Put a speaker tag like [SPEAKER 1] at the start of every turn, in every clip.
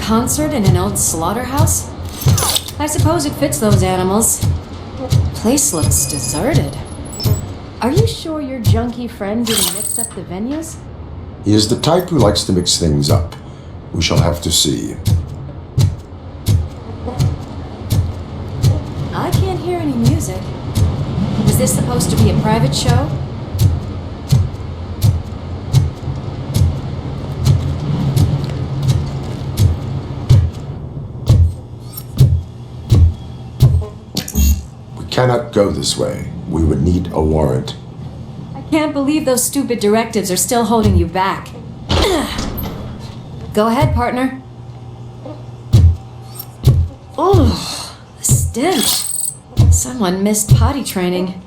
[SPEAKER 1] concert in an old slaughterhouse? I suppose it fits those animals. Place looks deserted. Are you sure your junkie friend didn't mix up the venues?
[SPEAKER 2] He is the type who likes to mix things up. We shall have to see.
[SPEAKER 1] I can't hear any music. Was this supposed to be a private show?
[SPEAKER 2] We cannot go this way. We would need a warrant.
[SPEAKER 1] I can't believe those stupid directives are still holding you back. Go ahead, partner. Ooh, the stench. Someone missed potty training.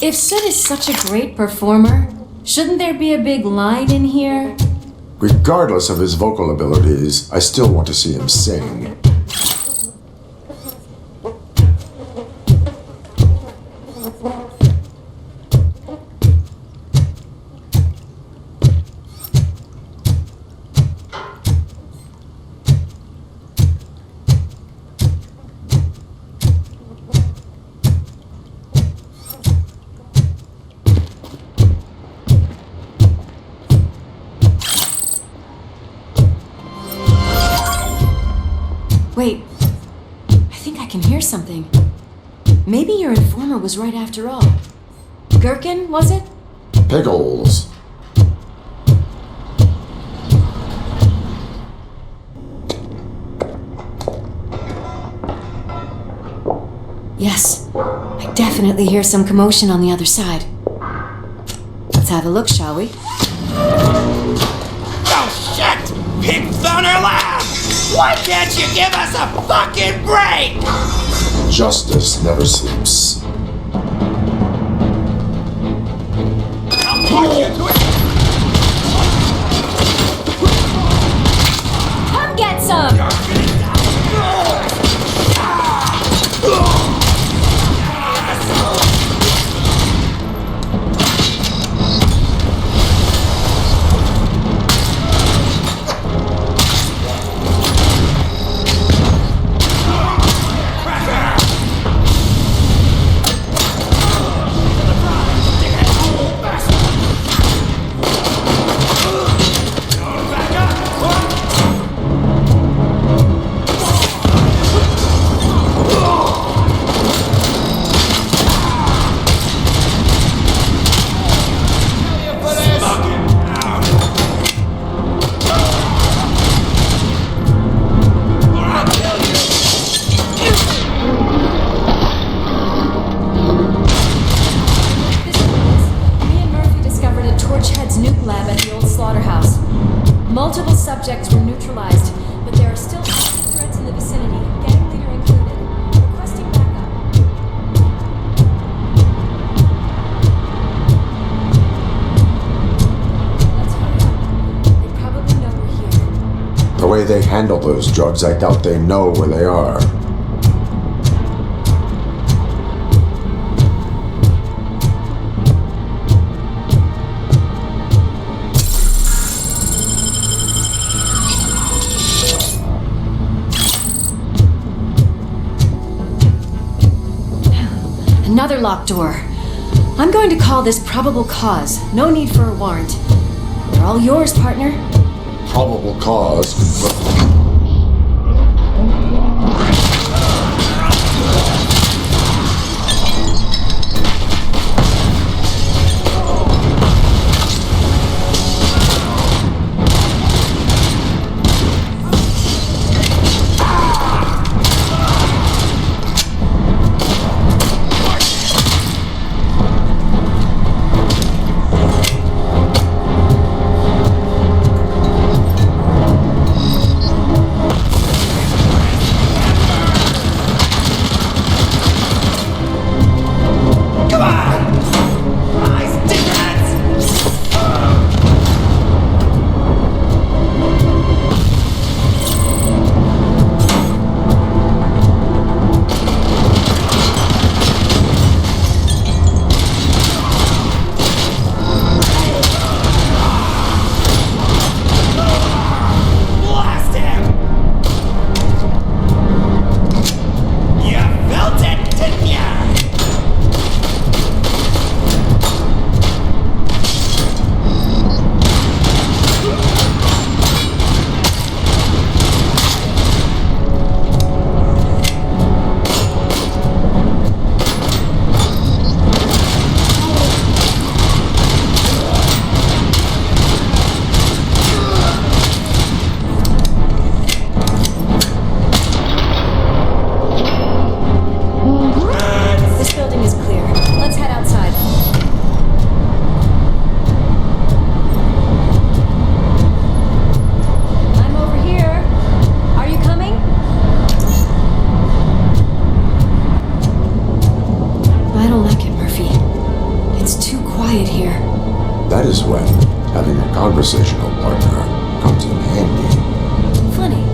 [SPEAKER 1] If Sid is such a great performer, shouldn't there be a big line in here?
[SPEAKER 2] Regardless of his vocal abilities, I still want to see him sing.
[SPEAKER 1] Wait, I think I can hear something. Maybe your informer was right after all. Gherkin, was it?
[SPEAKER 2] Pickles.
[SPEAKER 1] Yes, I definitely hear some commotion on the other side. Let's have a look, shall we?
[SPEAKER 3] Oh shit! Pigs on our lap! Why can't you give us a fucking break?
[SPEAKER 2] Justice never sleeps.
[SPEAKER 3] I'll talk you to it!
[SPEAKER 1] Come get some! Multiple subjects were neutralized, but there are still threats in the vicinity, gang leader included. Requesting backup. Let's hurry up. They probably know we're here.
[SPEAKER 2] The way they handle those drugs, I doubt they know where they are.
[SPEAKER 1] Another locked door. I'm going to call this probable cause. No need for a warrant. They're all yours, partner.
[SPEAKER 2] Probable cause confirmed. when having a conversational partner comes in handy.
[SPEAKER 1] Funny.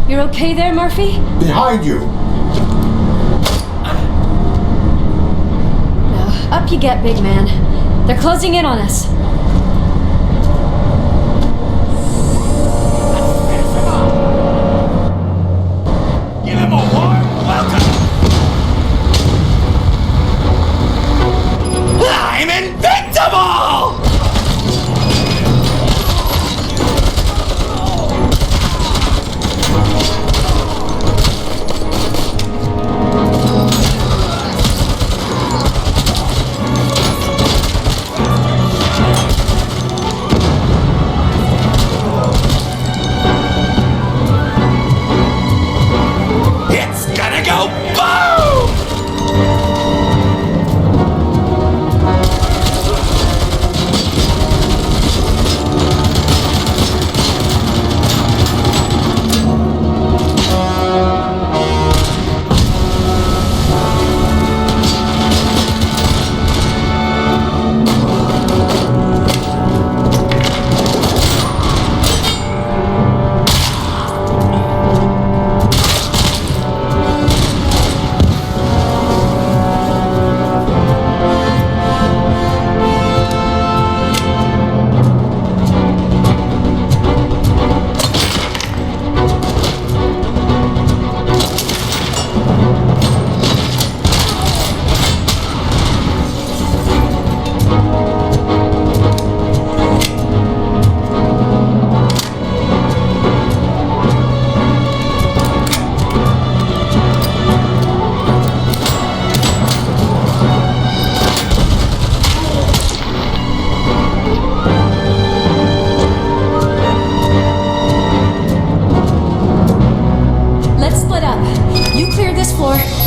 [SPEAKER 1] You're okay there, Murphy?
[SPEAKER 2] Behind you!
[SPEAKER 1] Now, up you get, big man. They're closing in on us.
[SPEAKER 3] Give him a warm welcome! I'm invincible!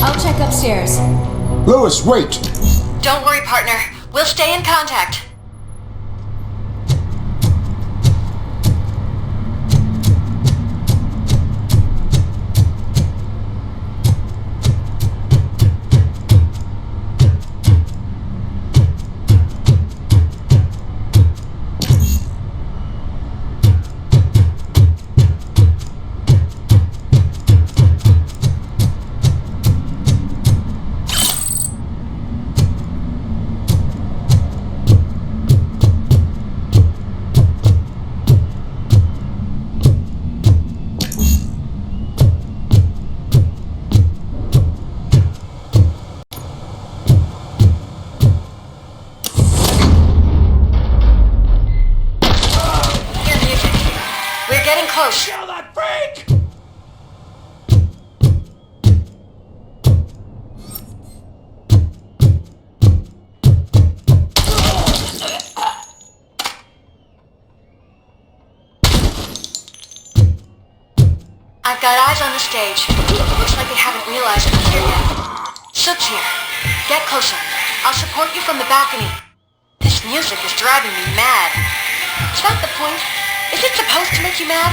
[SPEAKER 1] I'll check upstairs.
[SPEAKER 2] Lewis, wait!
[SPEAKER 4] Don't worry, partner. We'll stay in contact. Got eyes on the stage. Looks like they haven't realized we're here yet. Sook's here. Get closer. I'll support you from the balcony. This music is driving me mad. Is that the point? Is it supposed to make you mad?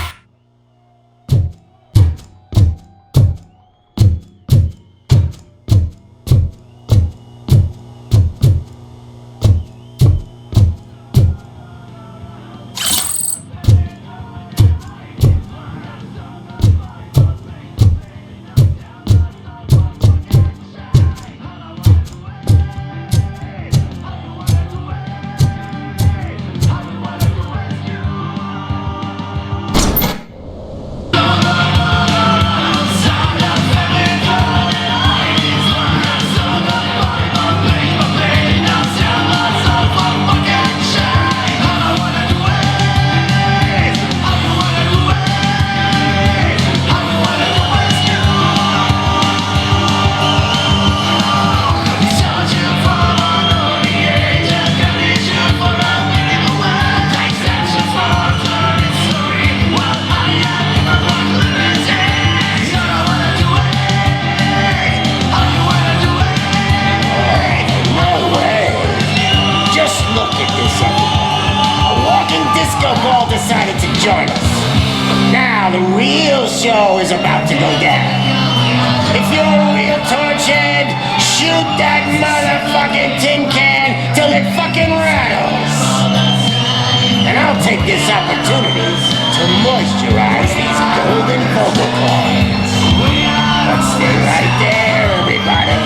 [SPEAKER 3] Decided to join us. Now the real show is about to go down. If you're a real torch head, shoot that motherfucking tin can till it fucking rattles. And I'll take this opportunity to moisturize these golden vocal cords. But stay right there, everybody.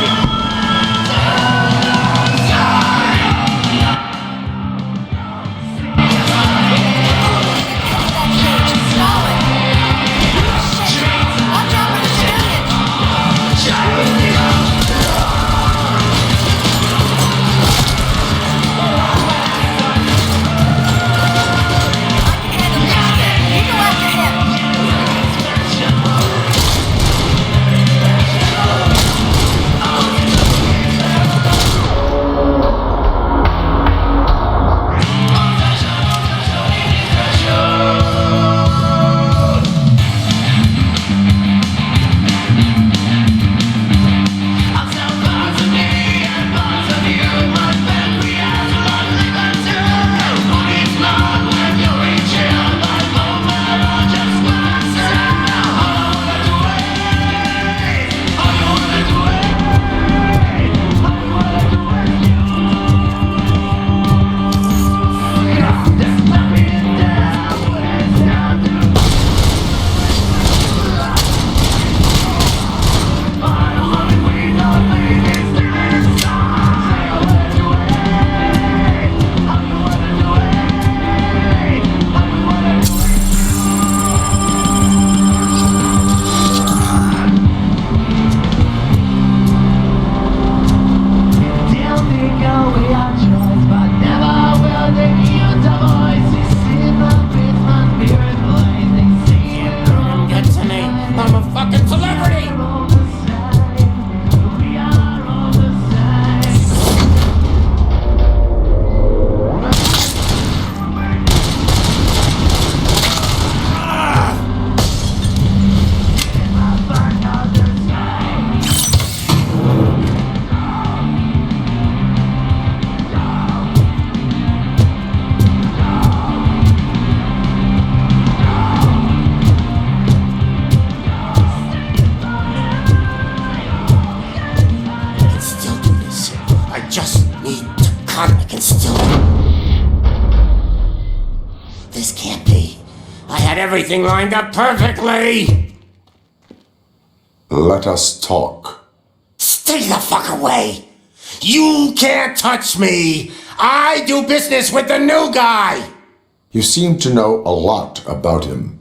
[SPEAKER 3] I can still... This can't be. I had everything lined up perfectly!
[SPEAKER 2] Let us talk.
[SPEAKER 3] Stay the fuck away! You can't touch me! I do business with the new guy!
[SPEAKER 2] You seem to know a lot about him.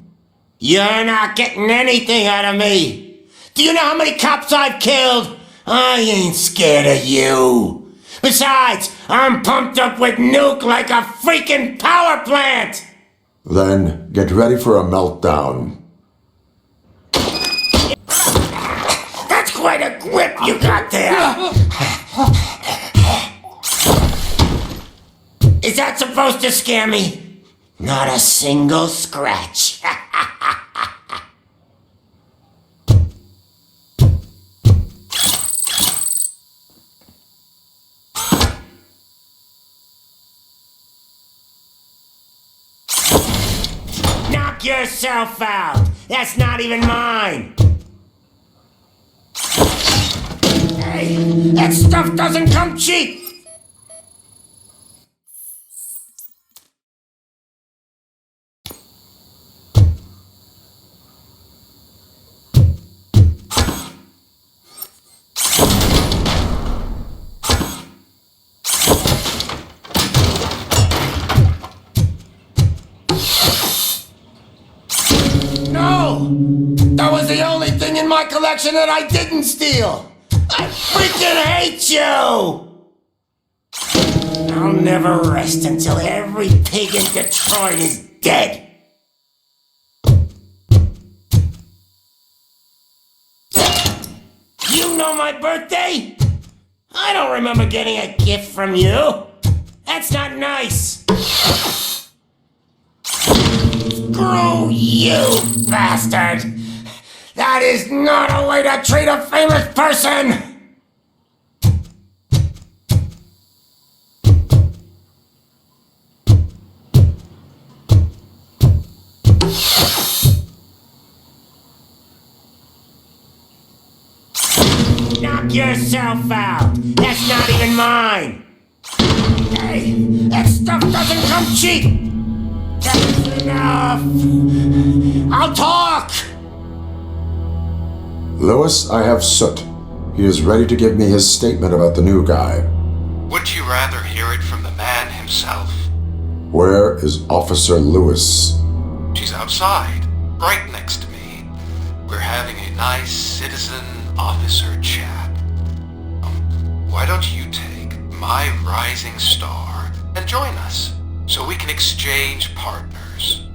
[SPEAKER 3] You're not getting anything out of me! Do you know how many cops I've killed? I ain't scared of you! Besides, I'm pumped up with nuke like a freaking power plant!
[SPEAKER 2] Then get ready for a meltdown.
[SPEAKER 3] That's quite a grip you got there! Is that supposed to scare me? Not a single scratch. Knock yourself out! That's not even mine! Hey, that stuff doesn't come cheap! No! That was the only thing in my collection that I didn't steal! I freaking hate you! I'll never rest until every pig in Detroit is dead. You know my birthday? I don't remember getting a gift from you. That's not nice. Screw you, bastard! That is not a way to treat a famous person! Knock yourself out! That's not even mine! Hey, that stuff doesn't come cheap! That's enough! I'll talk!
[SPEAKER 2] Lewis, I have Soot. He is ready to give me his statement about the new guy.
[SPEAKER 5] Would you rather hear it from the man himself?
[SPEAKER 2] Where is Officer Lewis?
[SPEAKER 5] She's outside, right next to me. We're having a nice citizen-officer chat. Why don't you take my rising star and join us, so we can exchange partners?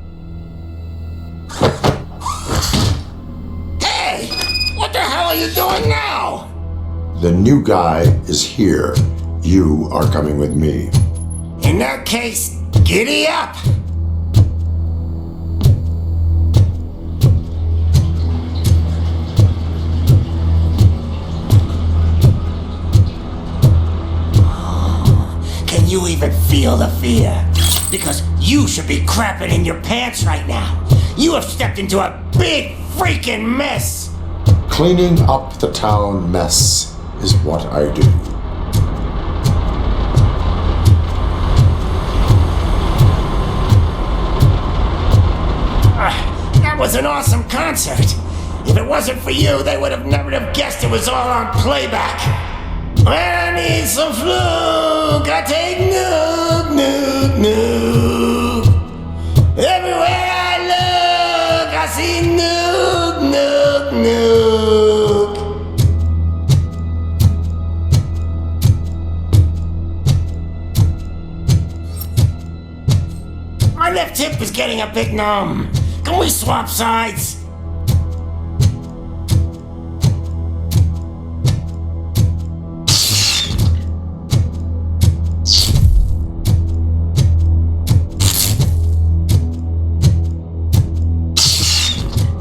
[SPEAKER 3] Hey! What the hell are you doing now?
[SPEAKER 2] The new guy is here. You are coming with me.
[SPEAKER 3] In that case, giddy up! Can you even feel the fear? Because you should be crapping in your pants right now. You have stepped into a big freaking mess!
[SPEAKER 2] Cleaning up the town mess is what I do.
[SPEAKER 3] That was an awesome concert. If it wasn't for you, they would have never have guessed it was all on playback. When I need some fluke, I take Nuke, Nuke, Nuke. Everywhere I look, I see Nuke, Nuke, Nuke. My left hip is getting a bit numb. Can we swap sides?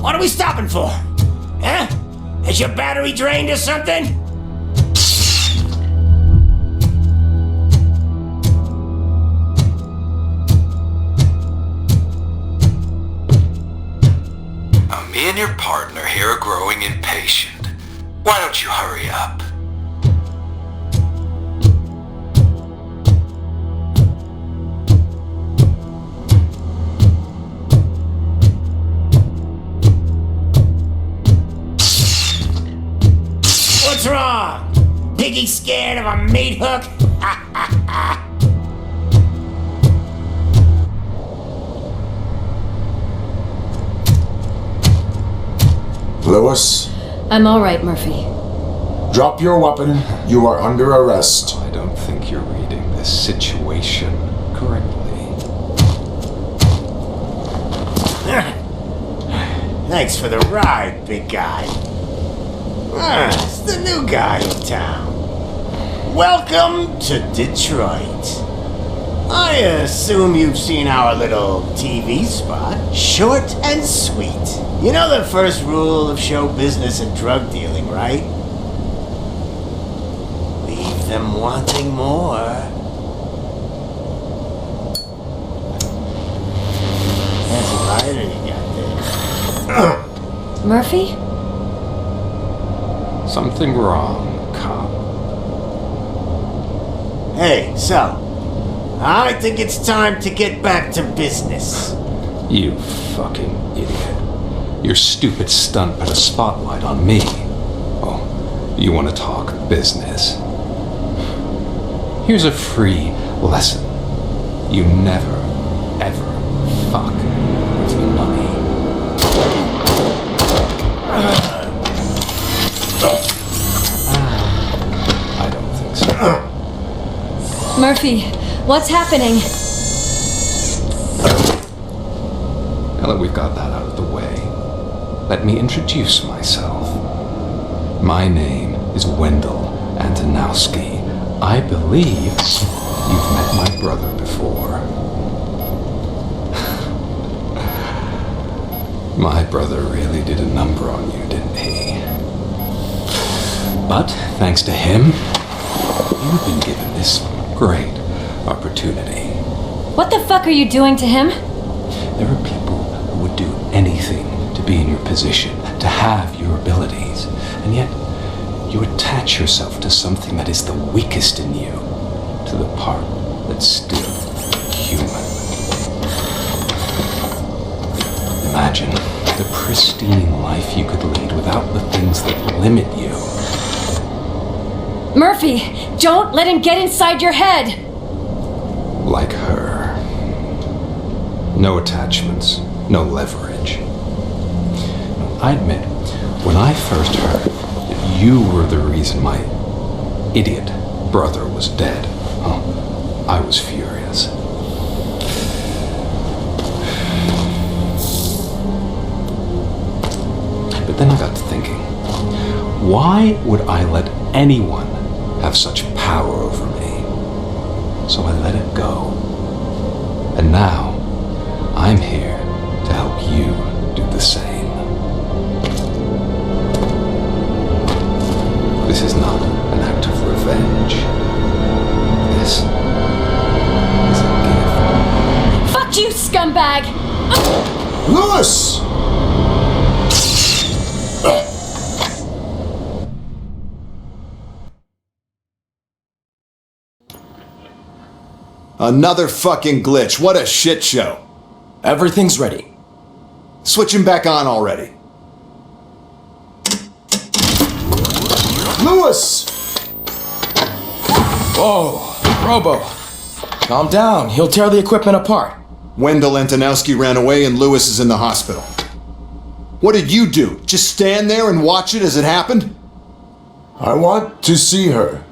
[SPEAKER 3] What are we stopping for? Huh? Is your battery drained or something?
[SPEAKER 5] Me and your partner here are growing impatient. Why don't you hurry up?
[SPEAKER 3] What's wrong? Piggy scared of a meat hook? Ha ha ha!
[SPEAKER 2] Lewis,
[SPEAKER 1] I'm all right, Murphy.
[SPEAKER 2] drop your weapon. You are under arrest.
[SPEAKER 6] I don't think you're reading this situation correctly.
[SPEAKER 3] Thanks for the ride, big guy. It's the new guy in town. Welcome to Detroit. I assume you've seen our little TV spot. Short and sweet. You know the first rule of show business and drug dealing, right? Leave them wanting more. That's a lighter you got there.
[SPEAKER 1] Murphy?
[SPEAKER 6] Something wrong, cop.
[SPEAKER 3] Hey, so, I think it's time to get back to business.
[SPEAKER 6] You fucking idiot. Your stupid stunt put a spotlight on me. Oh, you want to talk business? Here's a free lesson. You never, ever fuck with money. I don't think so.
[SPEAKER 1] Murphy, what's happening?
[SPEAKER 6] Now that we've got that out of the way, let me introduce myself. My name is Wendell Antonowski. I believe you've met my brother before. My brother really did a number on you, didn't he? But thanks to him, you've been given this great opportunity.
[SPEAKER 1] What the fuck are you doing to him?
[SPEAKER 6] There are people who would do anything to be in your position, to have your abilities, and yet you attach yourself to something that is the weakest in you, to the part that's still human. Imagine the pristine life you could lead without the things that limit you.
[SPEAKER 1] Murphy, don't let him get inside your head!
[SPEAKER 6] Like her. No attachments, no leverage. I admit, when I first heard that you were the reason my idiot brother was dead, I was furious. But then I got to thinking, why would I let anyone have such power over me? So I let it go. And now, I'm here to help you do the same. This is not an act of revenge. This is a gift.
[SPEAKER 1] Fuck you, scumbag!
[SPEAKER 2] Lewis! Another fucking glitch. What a shit show.
[SPEAKER 7] Everything's ready.
[SPEAKER 2] Switch him back on already. Lewis!
[SPEAKER 7] Whoa, Robo. Calm down. He'll tear the equipment apart.
[SPEAKER 2] Wendell Antonowski ran away and Lewis is in the hospital. What did you do? Just stand there and watch it as it happened?
[SPEAKER 8] I want to see her.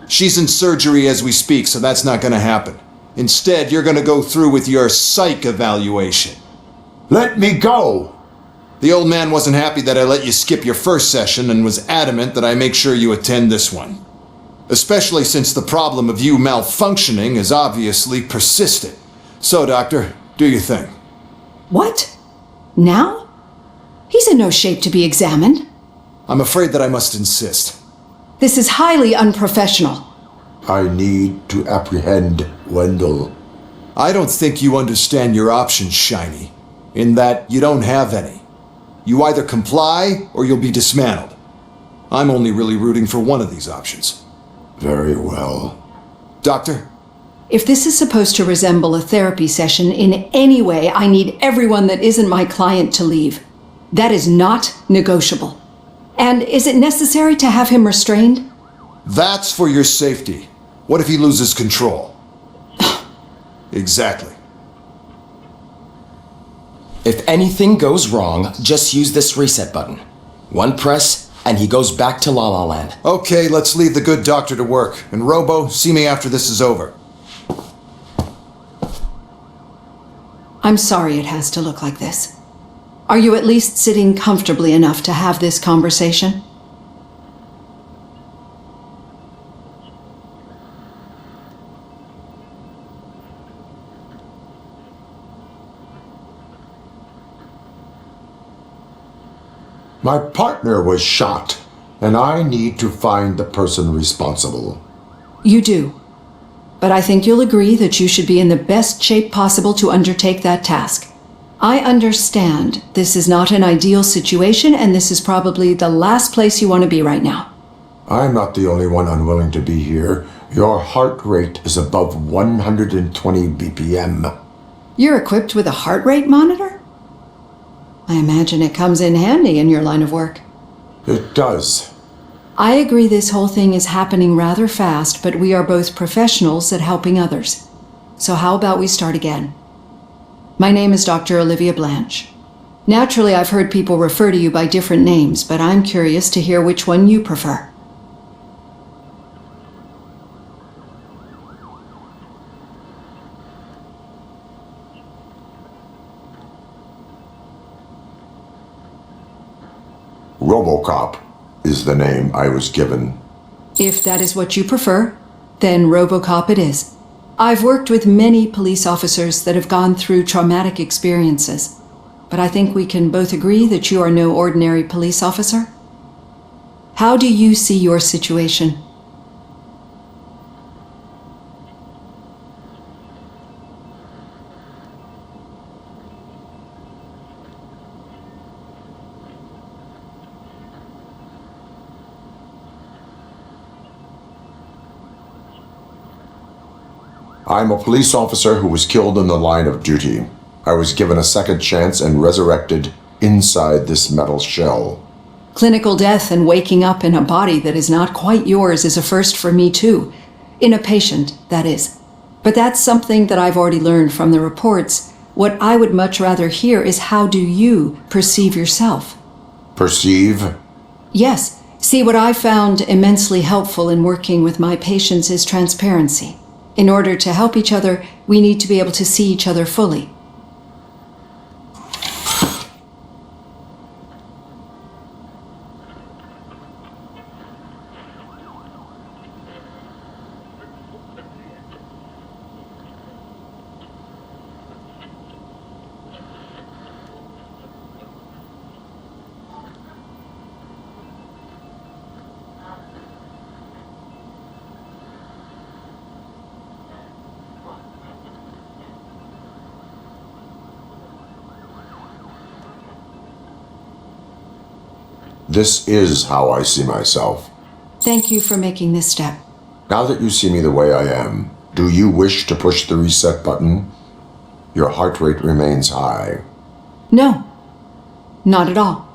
[SPEAKER 2] She's in surgery as we speak, so that's not gonna happen. Instead, you're gonna go through with your psych evaluation.
[SPEAKER 8] Let me go!
[SPEAKER 2] The old man wasn't happy that I let you skip your first session and was adamant that I make sure you attend this one. Especially since the problem of you malfunctioning is obviously persistent. So, Doctor, do your thing.
[SPEAKER 9] What? Now? He's in no shape to be examined.
[SPEAKER 2] I'm afraid that I must insist.
[SPEAKER 9] This is highly unprofessional.
[SPEAKER 8] I need to apprehend Wendell.
[SPEAKER 2] I don't think you understand your options, Shiny, in that you don't have any. You either comply or you'll be dismantled. I'm only really rooting for one of these options.
[SPEAKER 8] Very well.
[SPEAKER 2] Doctor?
[SPEAKER 9] If this is supposed to resemble a therapy session in any way, I need everyone that isn't my client to leave. That is not negotiable. And is it necessary to have him restrained?
[SPEAKER 2] That's for your safety. What if he loses control? Exactly.
[SPEAKER 7] If anything goes wrong, just use this reset button. One press, and he goes back to La La Land.
[SPEAKER 2] Okay, let's leave the good doctor to work. And Robo, see me after this is over.
[SPEAKER 9] I'm sorry it has to look like this. Are you at least sitting comfortably enough to have this conversation?
[SPEAKER 8] My partner was shot, and I need to find the person responsible.
[SPEAKER 9] You do. But I think you'll agree that you should be in the best shape possible to undertake that task. I understand this is not an ideal situation, and this is probably the last place you want to be right now.
[SPEAKER 8] I'm not the only one unwilling to be here. Your heart rate is above 120 BPM.
[SPEAKER 9] You're equipped with a heart rate monitor? I imagine it comes in handy in your line of work.
[SPEAKER 8] It does.
[SPEAKER 9] I agree this whole thing is happening rather fast, but we are both professionals at helping others. So how about we start again? My name is Dr. Olivia Blanche. Naturally, I've heard people refer to you by different names, but I'm curious to hear which one you prefer.
[SPEAKER 8] Robocop is the name I was given.
[SPEAKER 9] If that is what you prefer, then Robocop it is. I've worked with many police officers that have gone through traumatic experiences, but I think we can both agree that you are no ordinary police officer. How do you see your situation?
[SPEAKER 8] I'm a police officer who was killed in the line of duty. I was given a second chance and resurrected inside this metal shell.
[SPEAKER 9] Clinical death and waking up in a body that is not quite yours is a first for me too. In a patient, that is. But that's something that I've already learned from the reports. What I would much rather hear is how do you perceive yourself?
[SPEAKER 8] Perceive?
[SPEAKER 9] Yes. See, what I found immensely helpful in working with my patients is transparency. In order to help each other, we need to be able to see each other fully.
[SPEAKER 8] This is how I see myself.
[SPEAKER 9] Thank you for making this step.
[SPEAKER 8] Now that you see me the way I am, do you wish to push the reset button? Your heart rate remains high.
[SPEAKER 9] No, not at all.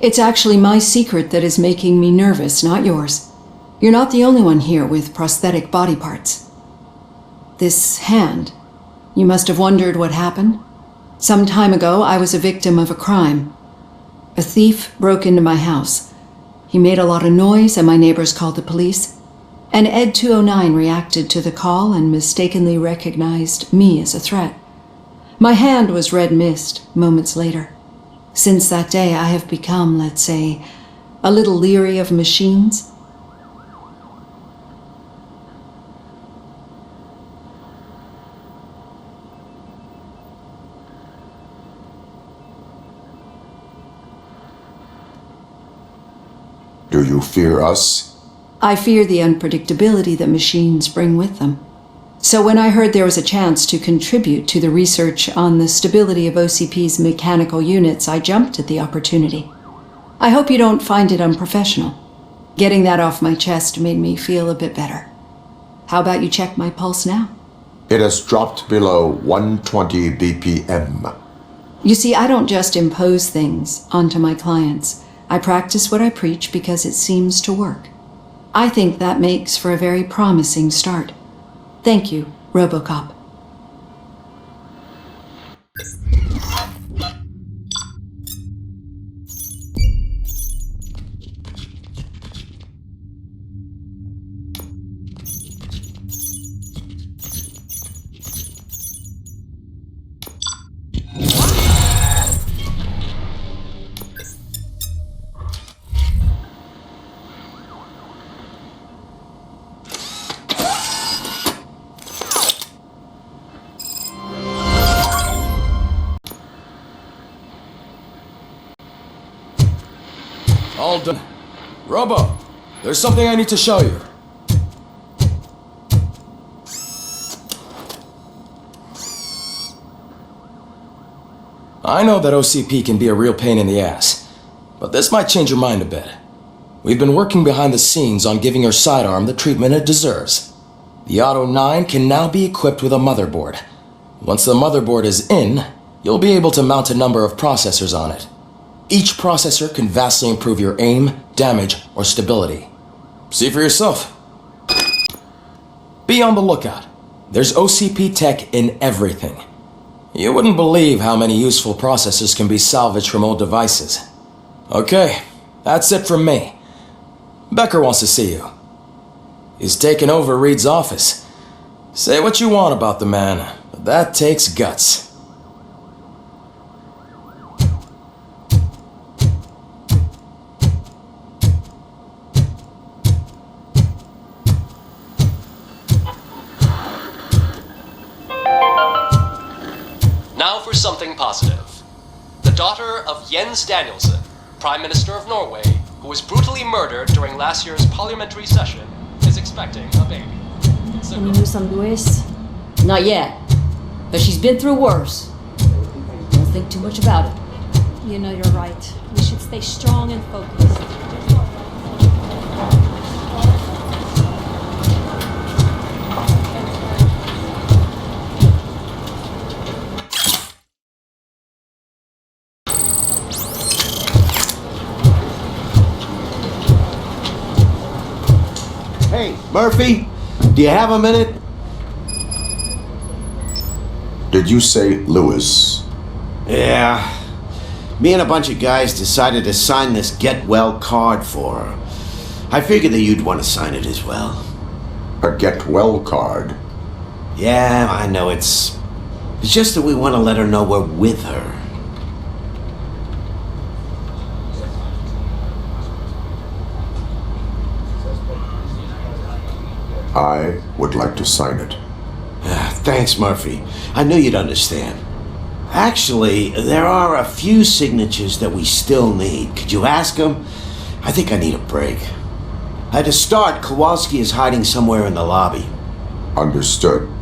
[SPEAKER 9] It's actually my secret that is making me nervous, not yours. You're not the only one here with prosthetic body parts. This hand, you must have wondered what happened. Some time ago, I was a victim of a crime. A thief broke into my house. He made a lot of noise and my neighbors called the police. And Ed 209 reacted to the call and mistakenly recognized me as a threat. My hand was red mist moments later. Since that day, I have become, let's say, a little leery of machines.
[SPEAKER 8] Do you fear us?
[SPEAKER 9] I fear the unpredictability that machines bring with them. So when I heard there was a chance to contribute to the research on the stability of OCP's mechanical units, I jumped at the opportunity. I hope you don't find it unprofessional. Getting that off my chest made me feel a bit better. How about you check my pulse now?
[SPEAKER 8] It has dropped below 120 BPM.
[SPEAKER 9] You see, I don't just impose things onto my clients. I practice what I preach because it seems to work. I think that makes for a very promising start. Thank you, Robocop.
[SPEAKER 7] All done. Robo, there's something I need to show you. I know that OCP can be a real pain in the ass, but this might change your mind a bit. We've been working behind the scenes on giving her sidearm the treatment it deserves. The Auto 9 can now be equipped with a motherboard. Once the motherboard is in, you'll be able to mount a number of processors on it. Each processor can vastly improve your aim, damage, or stability. See for yourself. Be on the lookout. There's OCP tech in everything. You wouldn't believe how many useful processors can be salvaged from old devices. Okay, that's it from me. Becker wants to see you. He's taken over Reed's office. Say what you want about the man, but that takes guts.
[SPEAKER 10] Now for something positive. The daughter of Jens Danielsen, Prime Minister of Norway, who was brutally murdered during last year's parliamentary session, is expecting a baby.
[SPEAKER 1] Any news on Louis? Not yet, but she's been through worse. Don't think too much about it.
[SPEAKER 11] You know you're right. We should stay strong and focused.
[SPEAKER 12] Hey, Murphy, do you have a minute?
[SPEAKER 8] Did you say Lewis?
[SPEAKER 12] Yeah. Me and a bunch of guys decided to sign this get well card for her. I figured that you'd want to sign it as well.
[SPEAKER 8] A get well card?
[SPEAKER 12] Yeah, I know it's just that we want to let her know we're with her.
[SPEAKER 8] I would like to sign it.
[SPEAKER 12] Thanks, Murphy. I knew you'd understand. Actually, there are a few signatures that we still need. Could you ask them? I think I need a break. To start, Kowalski is hiding somewhere in the lobby.
[SPEAKER 8] Understood.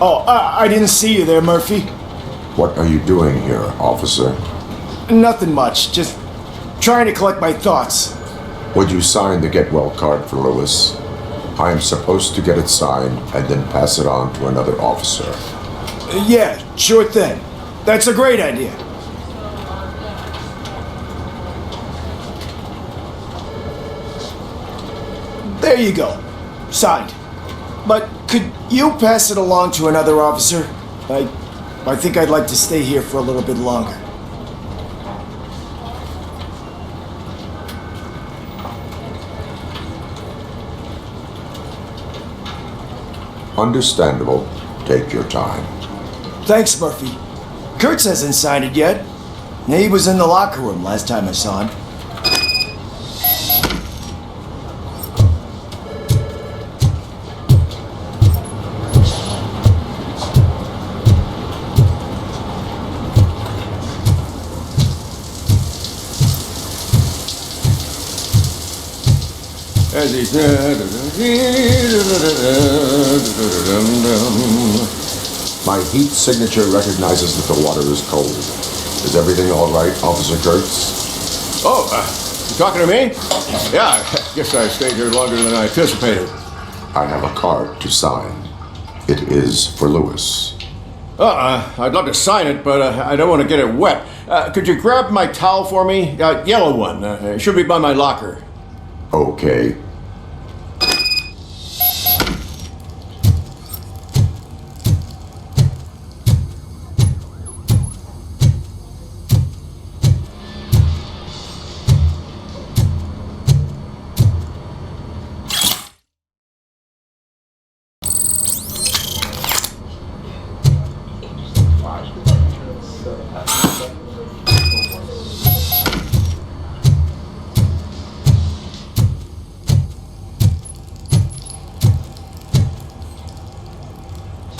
[SPEAKER 13] Oh, I didn't see you there, Murphy.
[SPEAKER 8] What are you doing here, officer?
[SPEAKER 13] Nothing much, just trying to collect my thoughts.
[SPEAKER 8] Would you sign the get well card for Lewis? I am supposed to get it signed and then pass it on to another officer.
[SPEAKER 13] Yeah, sure thing. That's a great idea. There you go. Signed. But could you pass it along to another officer? I think I'd like to stay here for a little bit longer.
[SPEAKER 8] Understandable. Take your time.
[SPEAKER 13] Thanks, Murphy. Kurtz hasn't signed it yet. He was in the locker room last time I saw him.
[SPEAKER 8] My heat signature recognizes that the water is cold. Is everything all right, Officer Kurtz?
[SPEAKER 14] Oh, you talking to me? Yeah, I guess I stayed here longer than I anticipated.
[SPEAKER 8] I have a card to sign. It is for Lewis.
[SPEAKER 14] I'd love to sign it, but I don't want to get it wet. Could you grab my towel for me? Yellow one. It should be by my locker.
[SPEAKER 8] Okay.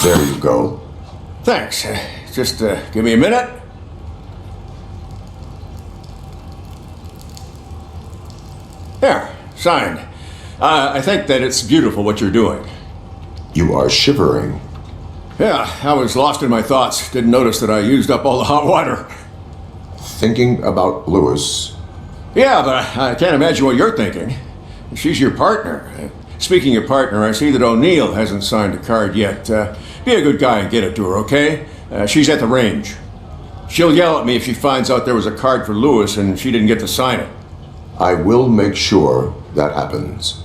[SPEAKER 8] There you go.
[SPEAKER 14] Thanks. Just give me a minute. There, signed. I think that it's beautiful what you're doing.
[SPEAKER 8] You are shivering.
[SPEAKER 14] Yeah, I was lost in my thoughts. Didn't notice that I used up all the hot water.
[SPEAKER 8] Thinking about Lewis.
[SPEAKER 14] Yeah, but I can't imagine what you're thinking. She's your partner. Speaking of partner, I see that O'Neill hasn't signed a card yet. Be a good guy and get it to her, okay? She's at the range. She'll yell at me if she finds out there was a card for Lewis and she didn't get to sign it.
[SPEAKER 8] I will make sure that happens.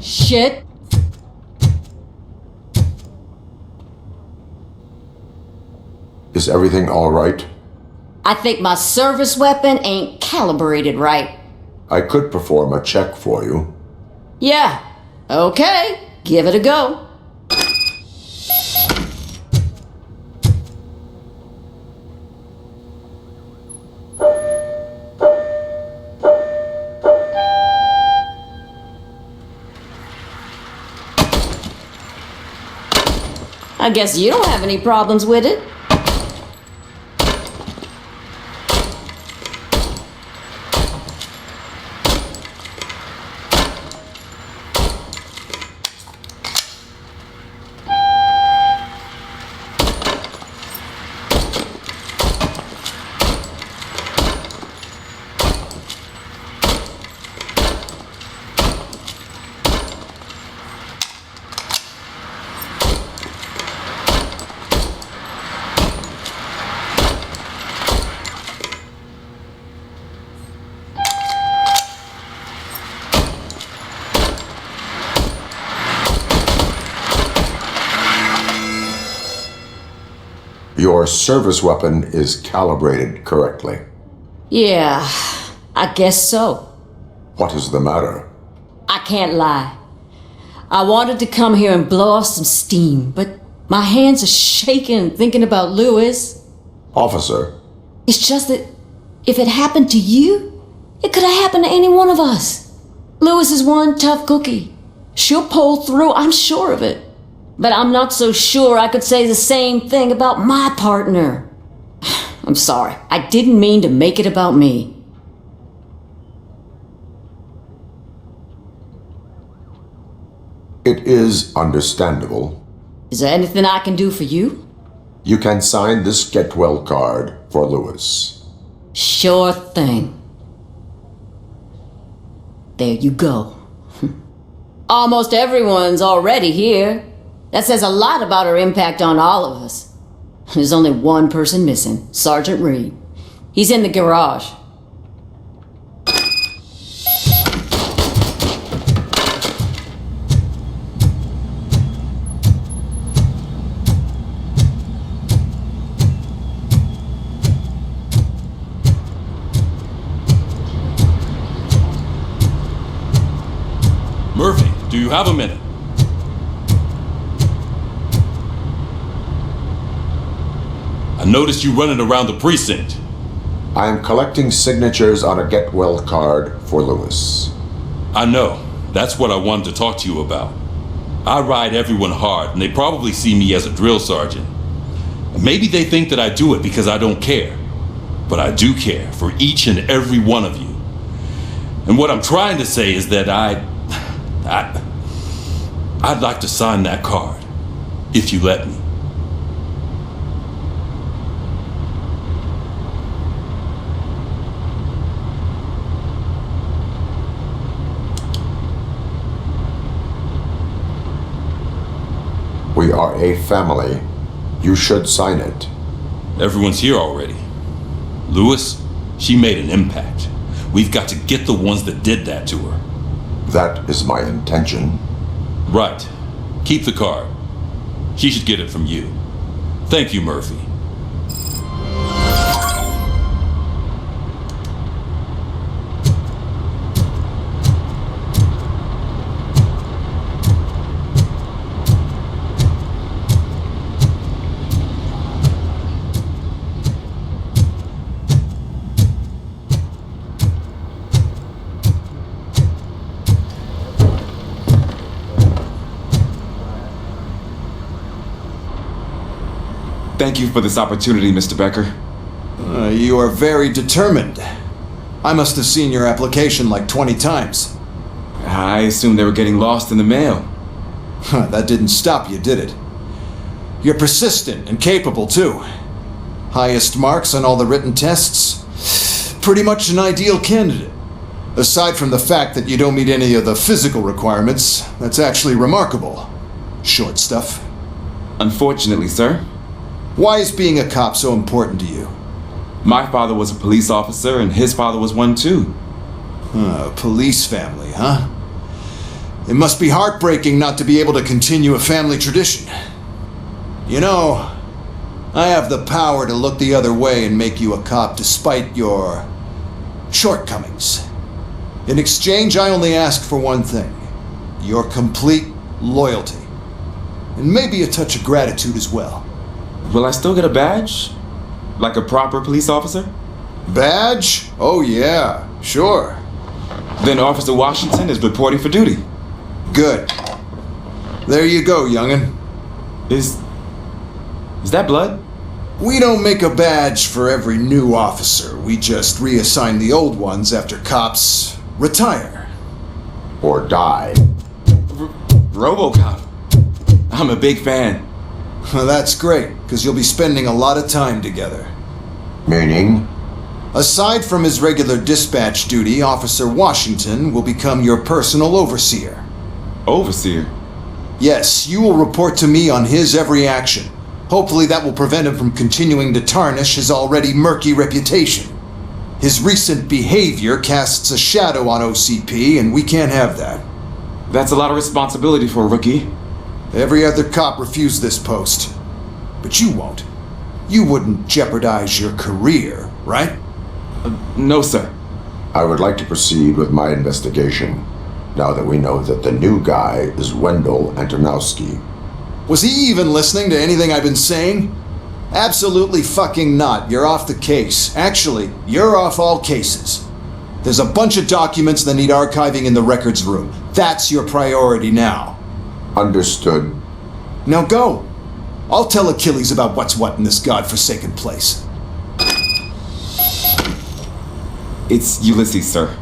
[SPEAKER 1] Shit.
[SPEAKER 8] Is everything all right?
[SPEAKER 1] I think my service weapon ain't calibrated right.
[SPEAKER 8] I could perform a check for you.
[SPEAKER 1] Yeah. Okay. Give it a go. I guess you don't have any problems with it.
[SPEAKER 8] Your service weapon is calibrated correctly.
[SPEAKER 1] Yeah, I guess so.
[SPEAKER 8] What is the matter?
[SPEAKER 1] I can't lie. I wanted to come here and blow off some steam, but my hands are shaking thinking about Lewis.
[SPEAKER 8] Officer.
[SPEAKER 1] It's just that if it happened to you, it could have happened to any one of us. Lewis is one tough cookie. She'll pull through, I'm sure of it. But I'm not so sure I could say the same thing about my partner. I'm sorry. I didn't mean to make it about me.
[SPEAKER 8] It is understandable.
[SPEAKER 1] Is there anything I can do for you?
[SPEAKER 8] You can sign this get well card for Lewis.
[SPEAKER 1] Sure thing. There you go. Almost everyone's already here. That says a lot about her impact on all of us. There's only one person missing, Sergeant Reed. He's in the garage.
[SPEAKER 15] Murphy, do you have a minute? I noticed you running around the precinct.
[SPEAKER 8] I am collecting signatures on a get well card for Lewis.
[SPEAKER 15] I know. That's what I wanted to talk to you about. I ride everyone hard, and they probably see me as a drill sergeant. And maybe they think that I do it because I don't care. But I do care for each and every one of you. And what I'm trying to say is that I'd like to sign that card, if you let me.
[SPEAKER 8] We are a family. You should sign it.
[SPEAKER 15] Everyone's here already. Lewis, she made an impact. We've got to get the ones that did that to her.
[SPEAKER 8] That is my intention.
[SPEAKER 15] Right. Keep the card. She should get it from you. Thank you, Murphy.
[SPEAKER 16] Thank you for this opportunity, Mr. Becker.
[SPEAKER 2] You are very determined. I must have seen your application like 20 times.
[SPEAKER 16] I assumed they were getting lost in the mail.
[SPEAKER 2] That didn't stop you, did it? You're persistent and capable, too. Highest marks on all the written tests. Pretty much an ideal candidate. Aside from the fact that you don't meet any of the physical requirements, that's actually remarkable. Short stuff.
[SPEAKER 16] Unfortunately, sir.
[SPEAKER 2] Why is being a cop so important to you?
[SPEAKER 16] My father was a police officer, and his father was one too.
[SPEAKER 2] Police family, huh? It must be heartbreaking not to be able to continue a family tradition. You know, I have the power to look the other way and make you a cop despite your shortcomings. In exchange, I only ask for one thing. Your complete loyalty. And maybe a touch of gratitude as well.
[SPEAKER 16] Will I still get a badge? Like a proper police officer?
[SPEAKER 2] Badge? Oh yeah, sure.
[SPEAKER 16] Then Officer Washington is reporting for duty.
[SPEAKER 2] Good. There you go, young'un.
[SPEAKER 16] Is that blood?
[SPEAKER 2] We don't make a badge for every new officer. We just reassign the old ones after cops retire.
[SPEAKER 8] Or die.
[SPEAKER 16] Robocop. I'm a big fan.
[SPEAKER 2] Well, that's great, because you'll be spending a lot of time together.
[SPEAKER 8] Meaning?
[SPEAKER 2] Aside from his regular dispatch duty, Officer Washington will become your personal overseer.
[SPEAKER 16] Overseer?
[SPEAKER 2] Yes, you will report to me on his every action. Hopefully that will prevent him from continuing to tarnish his already murky reputation. His recent behavior casts a shadow on OCP, and we can't have that.
[SPEAKER 16] That's a lot of responsibility for a rookie.
[SPEAKER 2] Every other cop refused this post. But you won't. You wouldn't jeopardize your career, right?
[SPEAKER 16] No, sir.
[SPEAKER 8] I would like to proceed with my investigation, now that we know that the new guy is Wendell Antonowski.
[SPEAKER 2] Was he even listening to anything I've been saying? Absolutely fucking not. You're off the case. Actually, you're off all cases. There's a bunch of documents that need archiving in the records room. That's your priority now.
[SPEAKER 8] Understood.
[SPEAKER 2] Now go. I'll tell Achilles about what's what in this godforsaken place.
[SPEAKER 16] It's Ulysses, sir.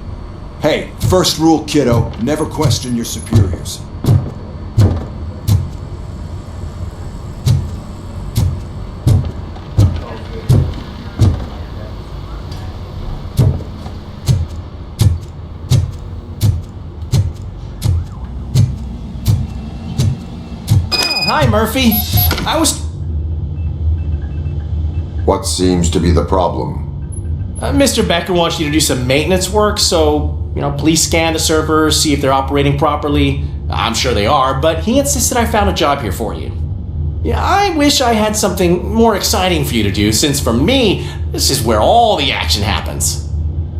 [SPEAKER 2] Hey, first rule, kiddo. Never question your superiors.
[SPEAKER 17] Hi, Murphy.
[SPEAKER 8] What seems to be the problem?
[SPEAKER 17] Mr. Becker wants you to do some maintenance work, so, please scan the servers, see if they're operating properly. I'm sure they are, but he insisted I found a job here for you. Yeah, I wish I had something more exciting for you to do, since for me, this is where all the action happens.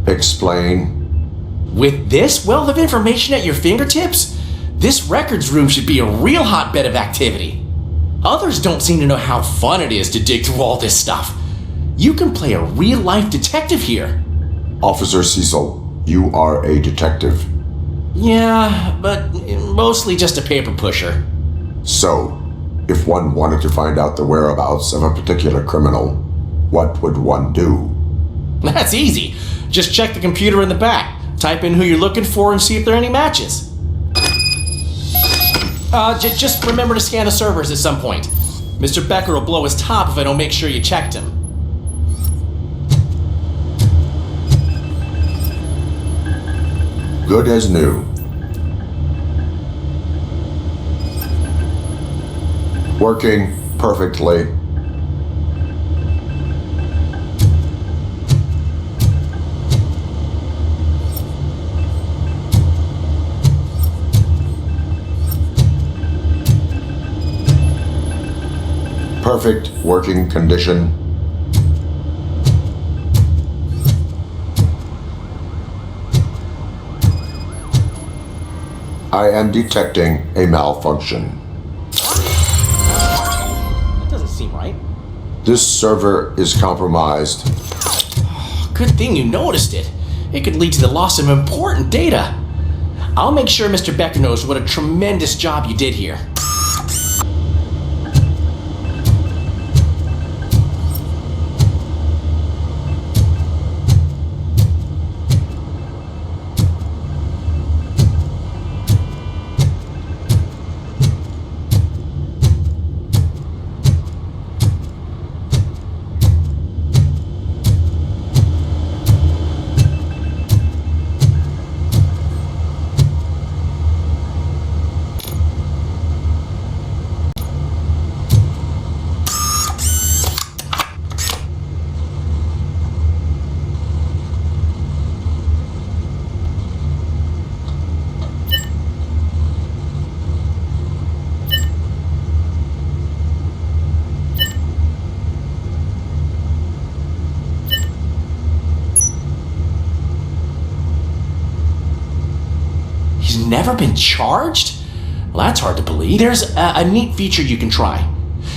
[SPEAKER 8] Explain.
[SPEAKER 17] With this wealth of information at your fingertips, this records room should be a real hotbed of activity. Others don't seem to know how fun it is to dig through all this stuff. You can play a real-life detective here.
[SPEAKER 8] Officer Cecil, you are a detective.
[SPEAKER 17] Yeah, but mostly just a paper pusher.
[SPEAKER 8] So, if one wanted to find out the whereabouts of a particular criminal, what would one do?
[SPEAKER 17] That's easy. Just check the computer in the back, type in who you're looking for, and see if there are any matches. Just remember to scan the servers at some point. Mr. Becker will blow his top if I don't make sure you checked him.
[SPEAKER 8] Good as new. Working perfectly. Perfect working condition. I am detecting a malfunction.
[SPEAKER 17] That doesn't seem right.
[SPEAKER 8] This server is compromised.
[SPEAKER 17] Good thing you noticed it. It could lead to the loss of important data. I'll make sure Mr. Becker knows what a tremendous job you did here. He's never been charged? Well, that's hard to believe. There's a neat feature you can try.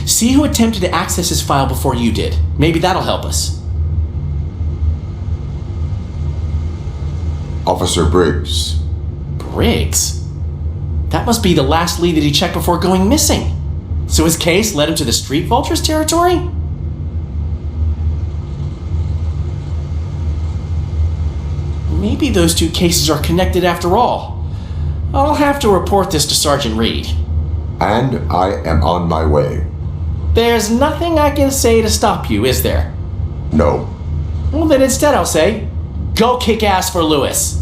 [SPEAKER 17] See who attempted to access his file before you did. Maybe that'll help us.
[SPEAKER 8] Officer Briggs.
[SPEAKER 17] Briggs? That must be the last lead that he checked before going missing. So his case led him to the Street Vultures territory? Maybe those two cases are connected after all. I'll have to report this to Sergeant Reed.
[SPEAKER 8] And I am on my way.
[SPEAKER 17] There's nothing I can say to stop you, is there?
[SPEAKER 8] No.
[SPEAKER 17] Well, then instead I'll say, go kick ass for Lewis.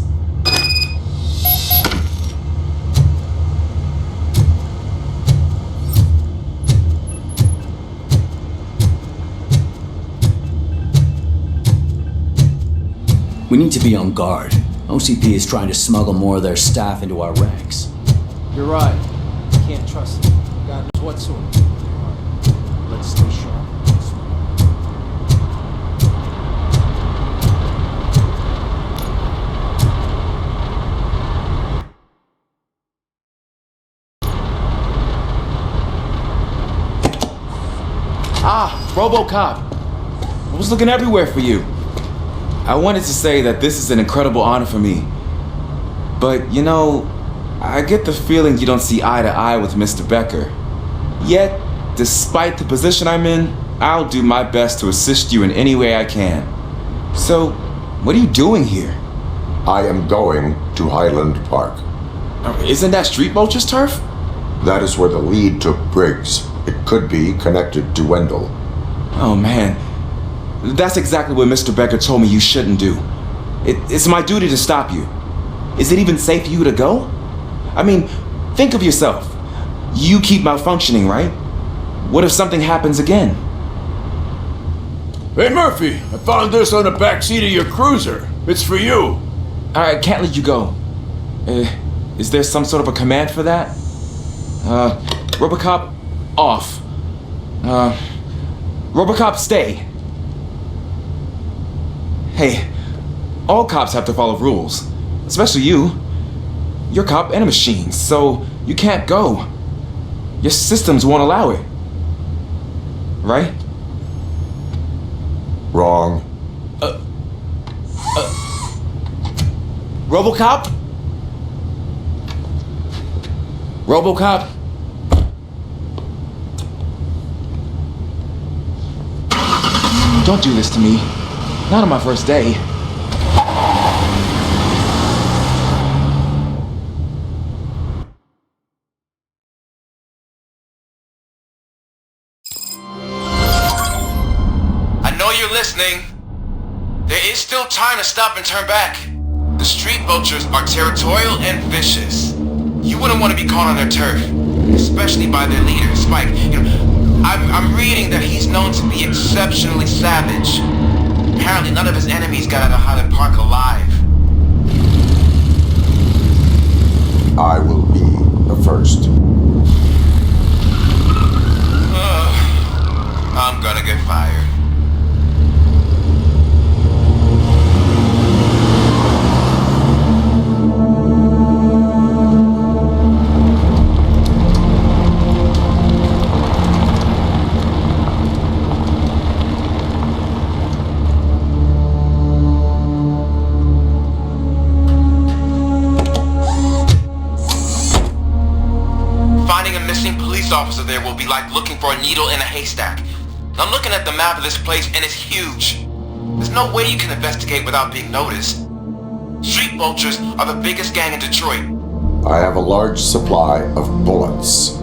[SPEAKER 18] We need to be on guard. OCP is trying to smuggle more of their staff into our ranks.
[SPEAKER 13] You're right. Can't trust them. God knows what sort. Let's stay sharp.
[SPEAKER 16] Ah, Robocop. I was looking everywhere for you. I wanted to say that this is an incredible honor for me. But, you know, I get the feeling you don't see eye to eye with Mr. Becker. Yet, despite the position I'm in, I'll do my best to assist you in any way I can. So, what are you doing here?
[SPEAKER 8] I am going to Highland Park.
[SPEAKER 16] Isn't that Street Vulture's turf?
[SPEAKER 8] That is where the lead took Briggs. It could be connected to Wendell.
[SPEAKER 16] Oh man, that's exactly what Mr. Becker told me you shouldn't do. It's my duty to stop you. Is it even safe for you to go? I mean, think of yourself. You keep malfunctioning, right? What if something happens again?
[SPEAKER 14] Hey Murphy, I found this on the back seat of your cruiser. It's for you.
[SPEAKER 16] I can't let you go. Is there some sort of a command for that? Robocop, off. Robocop, stay. Hey, all cops have to follow rules. Especially you. You're a cop and a machine, so you can't go. Your systems won't allow it. Right?
[SPEAKER 8] Wrong.
[SPEAKER 16] Robocop? Robocop? Don't do this to me. Not on my first day.
[SPEAKER 5] I know you're listening. There is still time to stop and turn back. The Street Vultures are territorial and vicious. You wouldn't want to be caught on their turf, especially by their leader, Spike. I'm reading that he's known to be exceptionally savage. Apparently none of his enemies got out of Highland Park alive.
[SPEAKER 8] I will be the first.
[SPEAKER 5] I'm gonna get fired. Finding a missing police officer there will be like looking for a needle in a haystack. I'm looking at the map of this place and it's huge. There's no way you can investigate without being noticed. Street vultures are the biggest gang in Detroit.
[SPEAKER 8] I have a large supply of bullets.